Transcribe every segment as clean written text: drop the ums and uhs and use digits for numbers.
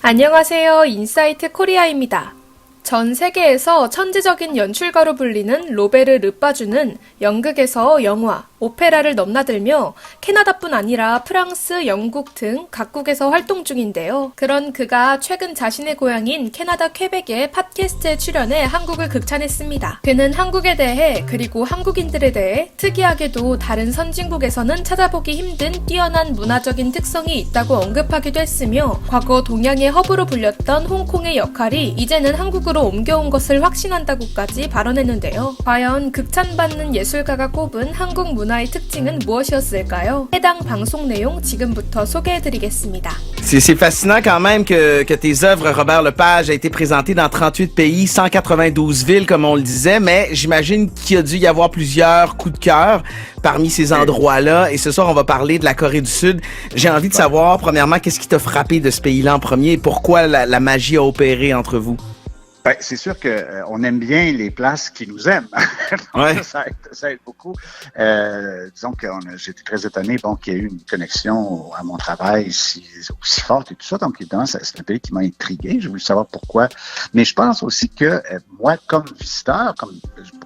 안녕하세요. 인사이트 코리아입니다. 전 세계에서 천재적인 연출가로 불리는 로베르 르빠주는 연극에서 영화, 오페라를 넘나들며 캐나다뿐 아니라 프랑스, 영국 등 각국에서 활동 중인데요. 그런 그가 최근 자신의 고향인 캐나다 퀘벡의 팟캐스트에 출연해 한국을 극찬했습니다. 그는 한국에 대해 그리고 한국인들에 대해 특이하게도 다른 선진국에서는 찾아보기 힘든 뛰어난 문화적인 특성이 있다고 언급하기도 했으며 과거 동양의 허브로 불렸던 홍콩의 역할이 이제는 한국으로 옮겨온 것을 확신한다고까지 발언했는데요. 과연 극찬받는 예술가가 꼽은 한국 문화의 특징은 무엇이었을까요? 해당 방송 내용 지금부터 소개해드리겠습니다. C'est fascinant quand même que tes œuvres, Robert Lepage, a été présentées dans 38 pays, 192 villes, comme on le disait, mais j'imagine qu'il y a dû y avoir plusieurs coups de cœur parmi ces endroits-là. Et ce soir, on va parler de la Corée du Sud. J'ai envie de savoir, premièrement, qu'est-ce qui t'a frappé de ce pays-là en premier et pourquoi la magie a opéré entre vous? Ben, c'est sûr que on aime bien les places qui nous aiment. Ouais. Ça aide beaucoup. Disons que j'étais très étonné qu'il y ait eu une connexion à mon travail aussi forte et tout ça. Donc, évidemment, c'est un pays qui m'a intrigué. J'ai voulu savoir pourquoi. Mais je pense aussi que moi, comme visiteur,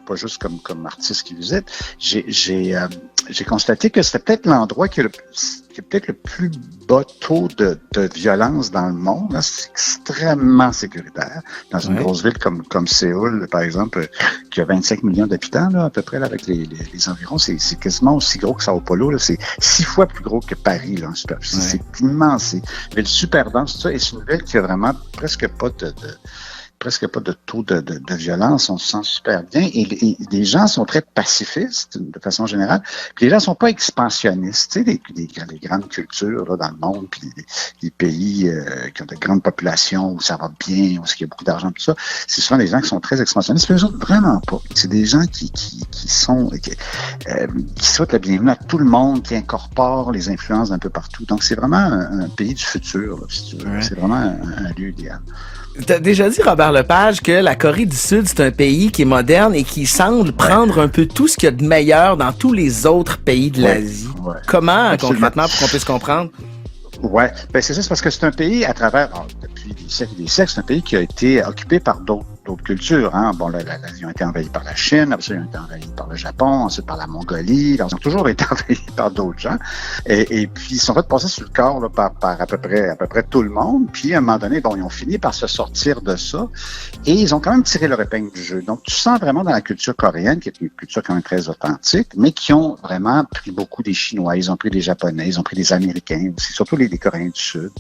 pas juste comme artiste qui visite, j'ai constaté que c'était peut-être l'endroit qui a peut-être le plus bas taux de violence dans le monde. Là, c'est extrêmement sécuritaire. Dans une grosse ville comme Séoul, par exemple, qui a 25 millions d'habitants, là, à peu près, là, avec les environs, c'est quasiment aussi gros que Sao Paulo. Là, c'est 6 fois plus gros que Paris. Là, c'est immense. C'est une ville super dense, tout ça, et c'est une ville qui a vraiment presque pas de taux de violence, on se sent super bien et les gens sont très pacifistes de façon générale. Puis les gens sont pas expansionnistes, tu sais, les grandes cultures là, dans le monde, puis les pays qui ont de grandes populations où ça va bien, où il y a beaucoup d'argent, tout ça. C'est souvent des gens qui sont très expansionnistes, mais eux autres vraiment pas. C'est des gens qui souhaitent la bienvenue à tout le monde, qui incorporent les influences d'un peu partout. Donc c'est vraiment un pays du futur, là, si tu veux. Ouais. C'est vraiment un lieu idéal. T'as déjà dit, Robert Lepage, que la Corée du Sud, c'est un pays qui est moderne et qui semble prendre un peu tout ce qu'il y a de meilleur dans tous les autres pays de l'Asie. Ouais. Comment, concrètement, pour qu'on puisse comprendre? Ouais, ben c'est ça, c'est parce que c'est un pays à travers, depuis des siècles et des siècles, c'est un pays qui a été occupé par d'autres cultures. Hein. Bon, ils ont été envahis par la Chine, après ça, ils ont été envahis par le Japon, ensuite par la Mongolie. Alors, ils ont toujours été envahis par d'autres gens. Et puis, ils sont fait passer sur le corps là, par à peu près tout le monde. Puis, à un moment donné, ils ont fini par se sortir de ça. Et ils ont quand même tiré leur épingle du jeu. Donc, tu sens vraiment dans la culture coréenne, qui est une culture quand même très authentique, mais qui ont vraiment pris beaucoup des Chinois, ils ont pris des Japonais, ils ont pris des Américains aussi, surtout les Coréens du Sud.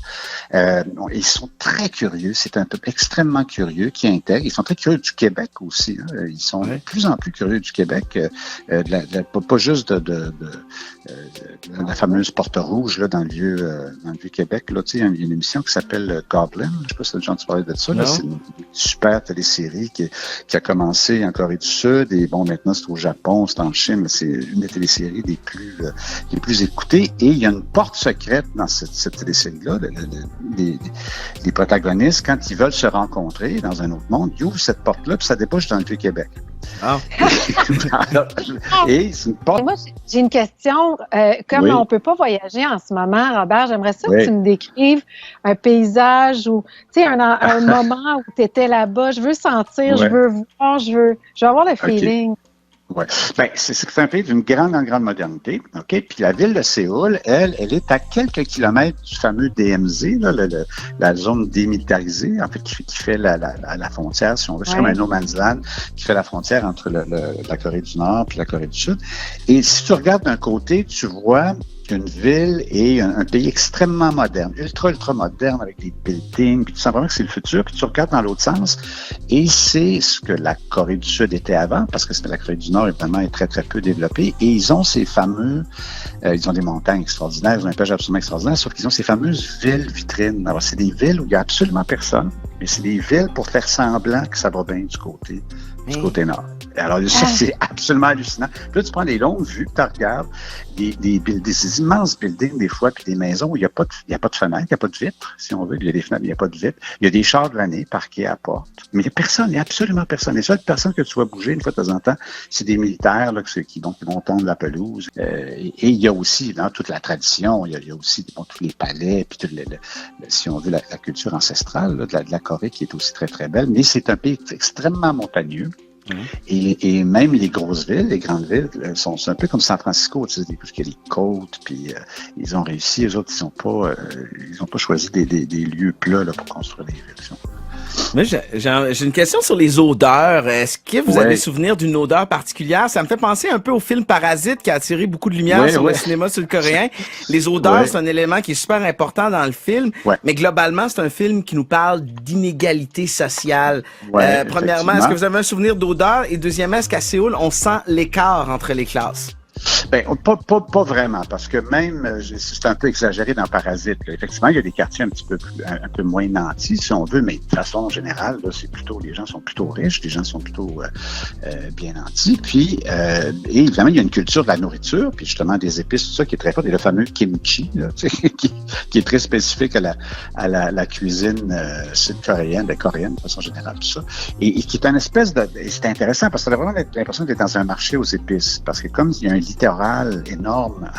Ils sont très curieux. C'est un peuple extrêmement curieux qui intègre. Ils sont très curieux du Québec aussi. Hein. Ils sont de plus en plus curieux du Québec. Pas juste de la fameuse Porte Rouge là, dans le vieux Québec. Là, il y a une émission qui s'appelle Goblin. Je ne sais pas si tu as déjà entendu parler de ça. Là, c'est une super télésérie qui a commencé en Corée du Sud et bon, maintenant c'est au Japon, c'est en Chine. C'est une des téléséries les plus écoutées. Et il y a une porte secrète dans cette télésérie-là. Les protagonistes, quand ils veulent se rencontrer dans un autre monde, ils ouvrent cette porte-là, puis ça débouche dans le Vieux-Québec. Ah. Et c'est une porte... Moi, j'ai une question. Comme on ne peut pas voyager en ce moment, Robert, j'aimerais ça que tu me décrives un paysage ou, tu sais, un moment où tu étais là-bas. Je veux sentir, je veux voir, je veux avoir le feeling. Oui. Ben, c'est un pays d'une grande modernité, OK? Puis la ville de Séoul, elle est à quelques kilomètres du fameux DMZ, là, la zone démilitarisée, en fait, qui fait la frontière, si on veut. C'est comme un no man's land qui fait la frontière entre la Corée du Nord puis la Corée du Sud. Et si tu regardes d'un côté, tu vois une ville et un pays extrêmement moderne, ultra moderne avec des buildings, puis tu sens vraiment que c'est le futur, puis tu regardes dans l'autre sens, et c'est ce que la Corée du Sud était avant, parce que la Corée du Nord, évidemment, est très peu développée, et ils ont ces fameux, ils ont des montagnes extraordinaires, ils ont un paysage absolument extraordinaire, sauf qu'ils ont ces fameuses villes vitrines. Alors, c'est des villes où il n'y a absolument personne, mais c'est des villes pour faire semblant que ça va bien du côté du côté nord. Alors, ça, c'est absolument hallucinant. Puis là, tu prends des longues vues, tu regardes des immenses buildings, des fois, puis des maisons où il n'y a pas de fenêtres, il n'y a pas de vitres, si on veut. Il y a des fenêtres, mais il n'y a pas de vitres. Il y a des chars de l'année parqués à la porte. Mais il n'y a personne, il n'y a absolument personne. Les seules personnes que tu vois bouger une fois de temps en temps, c'est des militaires là, qui vont tondre la pelouse. Et il y a aussi, dans toute la tradition, il y a aussi tous les palais, puis si on veut, la culture ancestrale là, de la Corée qui est aussi très, très belle. Mais c'est un pays extrêmement montagneux. Et même les grosses villes, les grandes villes, c'est un peu comme San Francisco, tu sais, parce qu'il y a les côtes, puis ils ont réussi, eux autres, ils ont pas choisi des lieux plats là, pour construire des villes. Mais j'ai une question sur les odeurs. Est-ce que vous avez souvenir d'une odeur particulière? Ça me fait penser un peu au film Parasite qui a attiré beaucoup de lumière sur le cinéma sud-coréen. Les odeurs, c'est un élément qui est super important dans le film. Mais globalement, c'est un film qui nous parle d'inégalité sociale. Premièrement, est-ce que vous avez un souvenir d'odeur? Et deuxièmement, est-ce qu'à Séoul, on sent l'écart entre les classes? Ben, pas vraiment, parce que même, c'est un peu exagéré dans Parasite. Là. Effectivement, il y a des quartiers un peu moins nantis, si on veut, mais de façon générale, là, les gens sont plutôt riches, les gens sont plutôt bien nantis. Puis, et évidemment, il y a une culture de la nourriture, puis justement des épices, tout ça, qui est très forte. Et le fameux kimchi, là, qui est très spécifique à la cuisine sud-coréenne, coréenne de façon générale, tout ça. Et qui est une espèce de... C'est intéressant, parce que tu as vraiment l'impression d'être dans un marché aux épices, parce que comme il y a un littoral énorme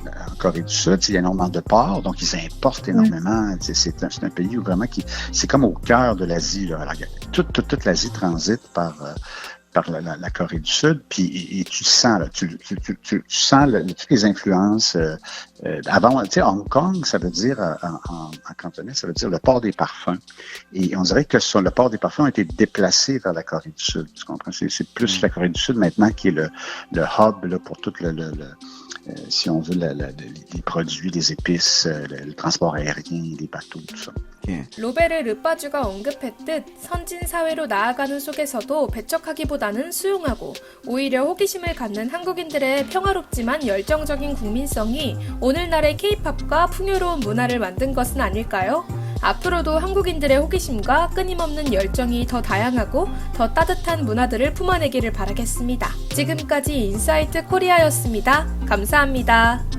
en Corée du Sud, il y a énormément de ports, donc ils importent énormément. C'est un pays où vraiment c'est comme au cœur de l'Asie. Là. Alors, toute l'Asie transite par la Corée du Sud, puis et tu sens, là, tu sens toutes les influences. Avant, tu sais, Hong Kong, ça veut dire, en cantonais, ça veut dire le port des parfums. Et on dirait que le port des parfums a été déplacé vers la Corée du Sud. Tu comprends? C'est plus la Corée du Sud maintenant qui est le hub là, pour tout si on veut, les produits, les épices, le transport aérien, les bateaux, tout ça. 로베르 르빠주가 언급했듯 선진 사회로 나아가는 속에서도 배척하기보다는 수용하고 오히려 호기심을 갖는 한국인들의 평화롭지만 열정적인 국민성이 오늘날의 K-팝과 풍요로운 문화를 만든 것은 아닐까요? 앞으로도 한국인들의 호기심과 끊임없는 열정이 더 다양하고 더 따뜻한 문화들을 품어내기를 바라겠습니다. 지금까지 인사이트 코리아였습니다. 감사합니다.